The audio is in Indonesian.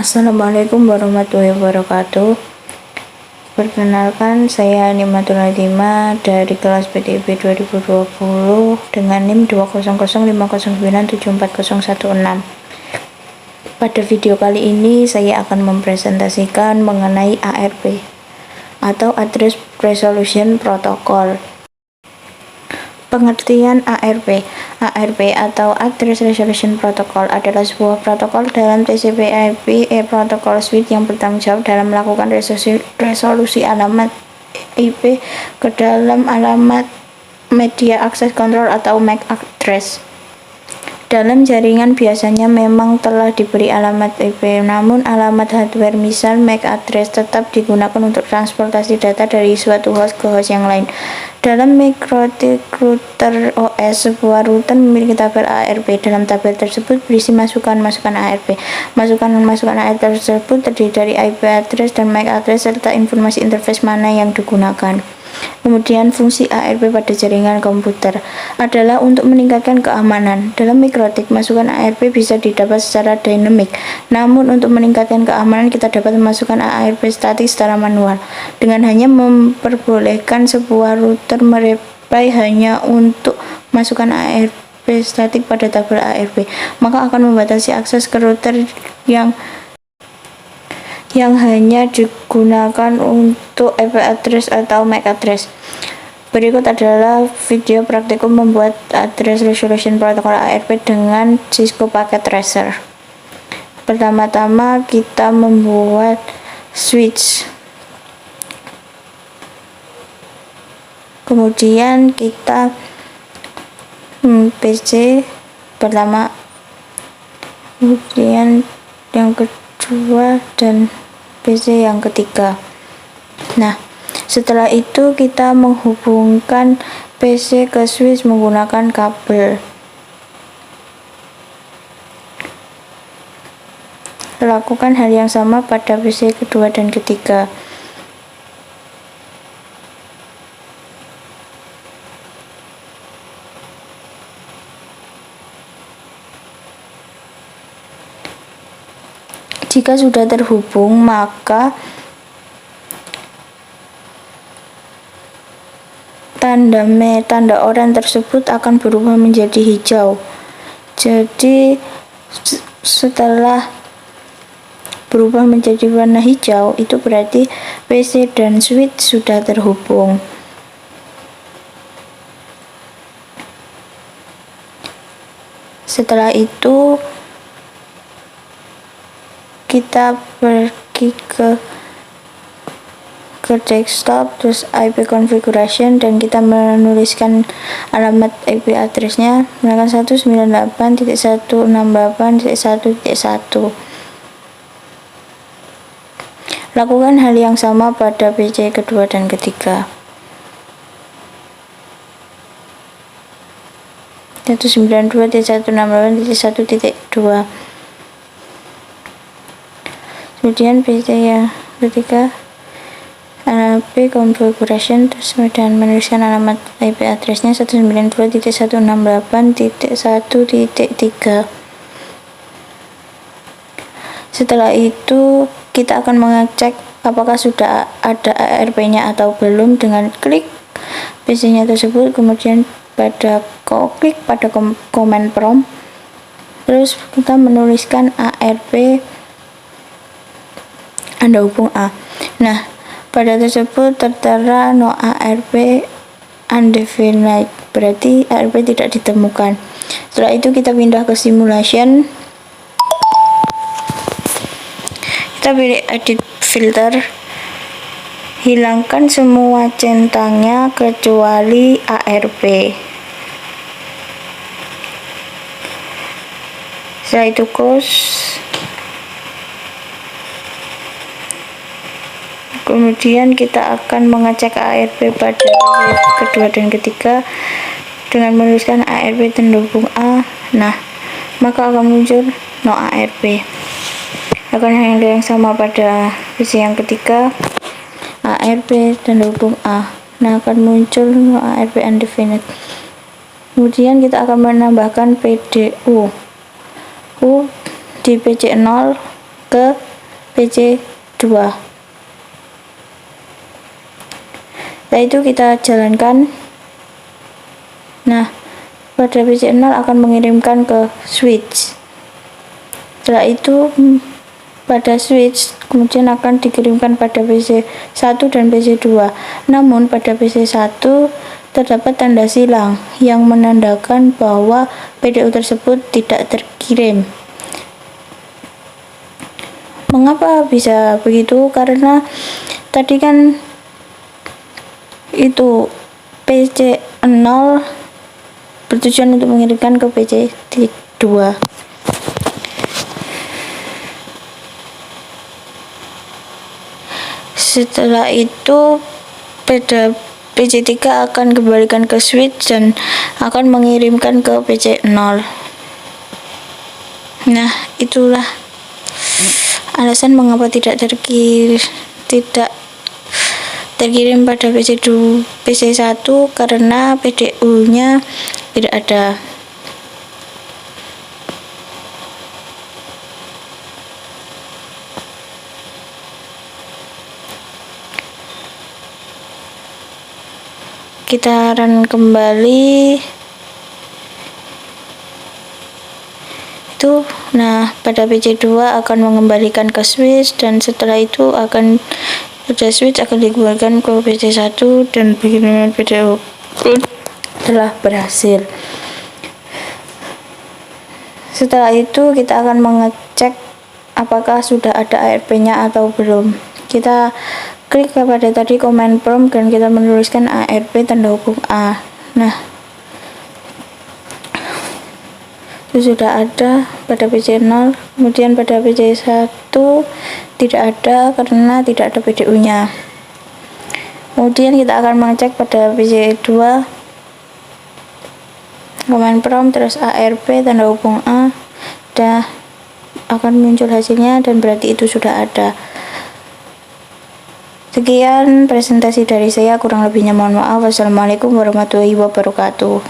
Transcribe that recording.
Assalamualaikum warahmatullahi wabarakatuh. Perkenalkan, saya Animatul Nadima dari kelas PTIB 2020 dengan NIM 20050974016. Pada video kali ini saya akan mempresentasikan mengenai ARP atau Address Resolution Protocol. Pengertian ARP. ARP atau Address Resolution Protocol adalah sebuah protokol dalam TCP/IP Protocol Suite yang bertanggung jawab dalam melakukan resolusi alamat IP ke dalam alamat media access control atau MAC address. Dalam jaringan biasanya memang telah diberi alamat IP, namun alamat hardware misal MAC address tetap digunakan untuk transportasi data dari suatu host ke host yang lain. Dalam mikrotik router OS, sebuah router memiliki tabel ARP. Dalam tabel tersebut berisi masukan-masukan ARP. Masukan-masukan ARP tersebut terdiri dari IP address dan MAC address serta informasi interface mana yang digunakan. Kemudian fungsi ARP pada jaringan komputer adalah untuk meningkatkan keamanan. Dalam mikrotik, masukan ARP bisa didapat secara dinamik. Namun untuk meningkatkan keamanan kita dapat memasukkan ARP statik secara manual. Dengan hanya memperbolehkan sebuah router mereply hanya untuk masukkan ARP statik pada tabel ARP, maka akan membatasi akses ke router yang hanya digunakan untuk IP address atau MAC address. Berikut adalah video praktikum membuat Address Resolution Protocol ARP dengan Cisco Packet Tracer. Pertama-tama kita membuat switch. Kemudian kita PC pertama, kemudian yang kedua, dan PC yang ketiga. Nah, setelah itu kita menghubungkan PC ke switch menggunakan kabel. Lakukan hal yang sama pada PC kedua dan ketiga. Jika sudah terhubung, maka tanda oranye tersebut akan berubah menjadi hijau. Jadi setelah berubah menjadi warna hijau, itu berarti PC dan switch sudah terhubung. Setelah itu kita pergi ke desktop, terus IP configuration, dan kita menuliskan alamat IP addressnya menggunakan 198.168.1.1. Lakukan hal yang sama pada PC kedua dan ketiga. 192.168.1.2. Kemudian PC yang ketiga, IP configuration, terus kemudian menuliskan alamat IP addressnya 192.168.1.3. Setelah itu kita akan mengecek apakah sudah ada ARP-nya atau belum dengan klik PC-nya tersebut, kemudian klik pada command prompt, terus kita menuliskan ARP _A. Nah, pada tersebut tertera no ARP undefined, berarti ARP tidak ditemukan. Setelah itu kita pindah ke simulation. Kita pilih edit filter, hilangkan semua centangnya kecuali ARP. Setelah itu kemudian kita akan mengecek ARP pada kedua dan ketiga dengan menuliskan ARP _A. Nah, maka akan muncul no ARP. Akan hal yang sama pada PC yang ketiga, ARP _A. Nah, akan muncul no ARP undefined. Kemudian kita akan menambahkan PDU di PC0 ke PC2. Setelah itu kita jalankan. Nah, pada PC0 akan mengirimkan ke switch. Setelah itu pada switch kemudian akan dikirimkan pada PC1 dan PC2. Namun pada PC1 terdapat tanda silang yang menandakan bahwa PDU tersebut tidak terkirim. Mengapa bisa begitu? Karena tadi kan itu PC0 bertujuan untuk mengirimkan ke PC2. Setelah itu pada PC3 akan kembalikan ke switch dan akan mengirimkan ke PC0. Nah, itulah alasan mengapa tidak terkirim pada PC1 karena PDU-nya tidak ada. Kita run kembali itu. Nah, pada PC2 akan mengembalikan ke switch dan setelah itu akan pada switch akan dikembalikan ke PC1 dan pengiriman PDU telah berhasil. Setelah itu kita akan mengecek apakah sudah ada ARP-nya atau belum. Kita klik kepada tadi command prompt dan kita menuliskan ARP tanda hubung A. Nah, itu sudah ada pada PC0, kemudian pada PC1 tidak ada karena tidak ada PDU-nya. Kemudian kita akan mengecek pada PC2 command prompt terus ARP tanda hubung A, dan akan muncul hasilnya dan berarti itu sudah ada. Sekian presentasi dari saya, kurang lebihnya mohon maaf. Wassalamualaikum warahmatullahi wabarakatuh.